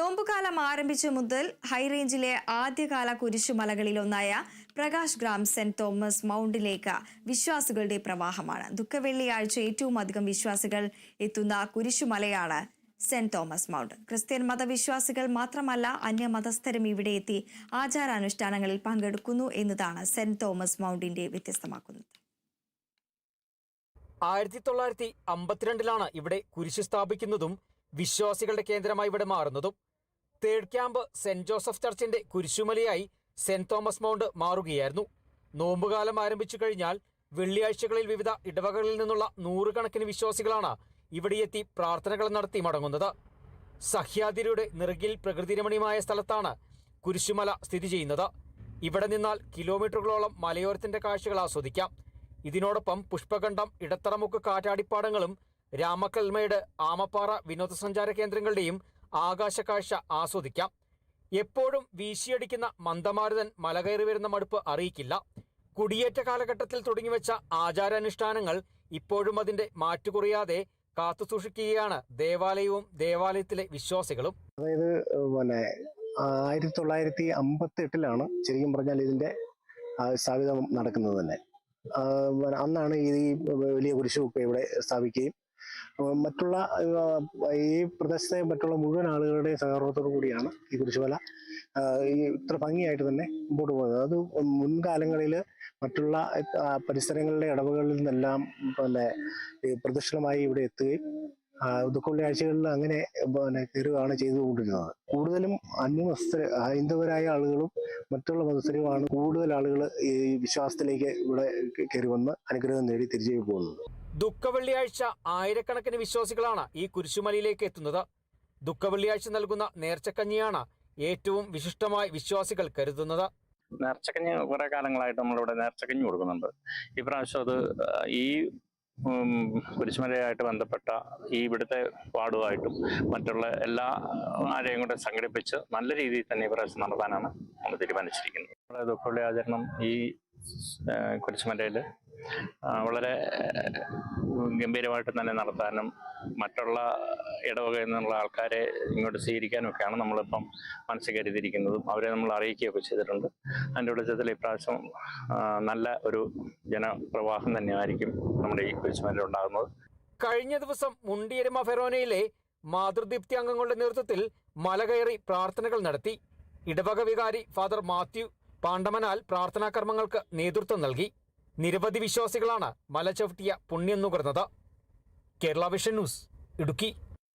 നോമ്പുകാലം ആരംഭിച്ചു മുതൽ ഹൈറേഞ്ചിലെ ആദ്യകാല കുരിശുമലകളിലൊന്നായ പ്രകാശ് ഗ്രാം സെന്റ് തോമസ് മൗണ്ടിലേക്ക് വിശ്വാസികളുടെ പ്രവാഹമാണ്. ദുഃഖവെള്ളിയാഴ്ച ഏറ്റവും അധികം വിശ്വാസികൾ എത്തുന്ന കുരിശുമലയാണ് സെന്റ് തോമസ് മൗണ്ട്. ക്രിസ്ത്യൻ മതവിശ്വാസികൾ മാത്രമല്ല അന്യമതസ്ഥരും ഇവിടെ എത്തി ആചാരാനുഷ്ഠാനങ്ങളിൽ പങ്കെടുക്കുന്നു എന്നതാണ് സെന്റ് തോമസ് മൗണ്ടിന്റെ വ്യത്യസ്തമാക്കുന്നത്. 1952 ഇവിടെ കുരിശ് സ്ഥാപിക്കുന്നതും വിശ്വാസികളുടെ കേന്ദ്രമായി ഇവിടെ മാറുന്നതും. തേർഡ് ക്യാമ്പ് സെന്റ് ജോസഫ് ചർച്ചിന്റെ കുരിശുമലയായി സെന്റ് തോമസ് മൗണ്ട് മാറുകയായിരുന്നു. നോമ്പുകാലം ആരംഭിച്ചു കഴിഞ്ഞാൽ വെള്ളിയാഴ്ചകളിൽ വിവിധ ഇടവകകളിൽ നിന്നുള്ള നൂറുകണക്കിന് വിശ്വാസികളാണ് ഇവിടെയെത്തി പ്രാർത്ഥനകൾ നടത്തി മടങ്ങുന്നത്. സഹ്യാദ്രിയുടെ നിറകിൽ പ്രകൃതിരമണീയമായ സ്ഥലത്താണ് കുരിശുമല സ്ഥിതി ചെയ്യുന്നത്. ഇവിടെ നിന്നാൽ കിലോമീറ്ററുകളോളം മലയോരത്തിന്റെ കാഴ്ചകൾ ആസ്വദിക്കാം. ഇതിനോടൊപ്പം പുഷ്പകണ്ഠം, ഇടത്തറമുക്ക് കാറ്റാടിപ്പാടങ്ങളും രാമക്കൽമേട്, ആമപ്പാറ വിനോദസഞ്ചാര കേന്ദ്രങ്ങളുടെയും ആകാശക്കാഴ്ച ആസ്വദിക്കാം. എപ്പോഴും വീശിയടിക്കുന്ന മന്ദമാരുതൻ മലകയറി വരുന്ന മടുപ്പ് അറിയിക്കില്ല. കുടിയേറ്റ കാലഘട്ടത്തിൽ തുടങ്ങിവെച്ച ആചാരാനുഷ്ഠാനങ്ങൾ ഇപ്പോഴും അതിന്റെ മാറ്റുകുറിയാതെ കാത്തുസൂക്ഷിക്കുകയാണ് ദേവാലയവും ദേവാലയത്തിലെ വിശ്വാസികളും. അതായത് 1958 ശരിക്കും പറഞ്ഞാൽ ഇതിന്റെ സ്ഥാപിതം നടക്കുന്നത് തന്നെ. അന്നാണ് ഈ വലിയ കുരിശുമൊക്കെ ഇവിടെ സ്ഥാപിക്കുകയും മറ്റുള്ള ഈ പ്രദേശത്തെ മറ്റുള്ള മുഴുവൻ ആളുകളുടെ സഹകരണത്തോടു കൂടിയാണ് ഈ കുരിശുമല ഇത്ര ഭംഗിയായിട്ട് തന്നെ മുമ്പോട്ട് പോകുന്നത്. അത് മുൻകാലങ്ങളിൽ മറ്റുള്ള പരിസരങ്ങളിലെ ഇടവകളിൽ നിന്നെല്ലാം പ്രദക്ഷിണമായി ഇവിടെ എത്തുകയും ദുഃഖവെള്ളിയാഴ്ചകളിൽ അങ്ങനെ കയറുകയാണ് ചെയ്തുകൊണ്ടിരുന്നത്. കൂടുതലും അന്യമതസ്ഥ ഹൈന്ദവരായ ആളുകളും മറ്റുള്ള മതസ്ഥരുമാണ് കൂടുതൽ ആളുകൾ ഈ വിശ്വാസത്തിലേക്ക് ഇവിടെ കയറി വന്ന് അനുഗ്രഹം നേടി തിരിച്ചു പോകുന്നത്. ദുഃഖവെള്ളിയാഴ്ച ആയിരക്കണക്കിന് വിശ്വാസികളാണ് ഈ കുരിശുമലയിലേക്ക് എത്തുന്നത്. ദുഃഖവെള്ളിയാഴ്ച നൽകുന്ന നേർച്ചക്കഞ്ഞിയാണ് ഏറ്റവും വിശിഷ്ടമായി വിശ്വാസികൾ കരുതുന്നത്. നേർച്ചക്കഞ്ഞി കുറെ കാലങ്ങളായിട്ട് നമ്മളിവിടെ നേർച്ചക്കഞ്ഞി കൊടുക്കുന്നുണ്ട്. ഈ പ്രാവശ്യം അത് ഈ കുരിശുമലയായിട്ട് ബന്ധപ്പെട്ട ഈ ഇവിടുത്തെ വാർഡുമായിട്ടും മറ്റുള്ള എല്ലാ ആരെയും കൂടെ സംഘടിപ്പിച്ച് നല്ല രീതിയിൽ തന്നെ ഈ പ്രാവശ്യം നടത്താനാണ് നമ്മൾ തീരുമാനിച്ചിരിക്കുന്നത്. നമ്മുടെ ദുഃഖവെള്ളി ആചരണം ഈ കുരിശുമലയിൽ വളരെ ഗംഭീരമായിട്ട് തന്നെ നടത്താനും മറ്റുള്ള ഇടവകയിൽ നിന്നുള്ള ആൾക്കാരെ ഇങ്ങോട്ട് സ്വീകരിക്കാനും ഒക്കെയാണ് നമ്മളിപ്പം മനസ്സിൽ കരുതിയിരിക്കുന്നതും അവരെ നമ്മൾ അറിയിക്കുകയൊക്കെ ചെയ്തിട്ടുണ്ട്. അതിൻ്റെ വെളിച്ചത്തിൽ ഇപ്രാവശ്യം നല്ല ഒരു ജനപ്രവാഹം തന്നെയായിരിക്കും നമ്മുടെ ഈ കുരിശുമലയിൽ ഉണ്ടാകുന്നത്. കഴിഞ്ഞ ദിവസം മുണ്ടിയരുമ ഫെറോനയിലെ മാതൃദീപ്തി അംഗങ്ങളുടെ നേതൃത്വത്തിൽ മല കയറി പ്രാർത്ഥനകൾ നടത്തി. ഇടവക വികാരി ഫാദർ മാത്യു പാണ്ഡമനാൽ പ്രാർത്ഥനാകർമ്മങ്ങൾക്ക് നേതൃത്വം നൽകി. നിരവധി വിശ്വാസികളാണ് മല ചവിട്ടിയ പുണ്യം നുകർന്നത്. Kerala Vision News, Idukki.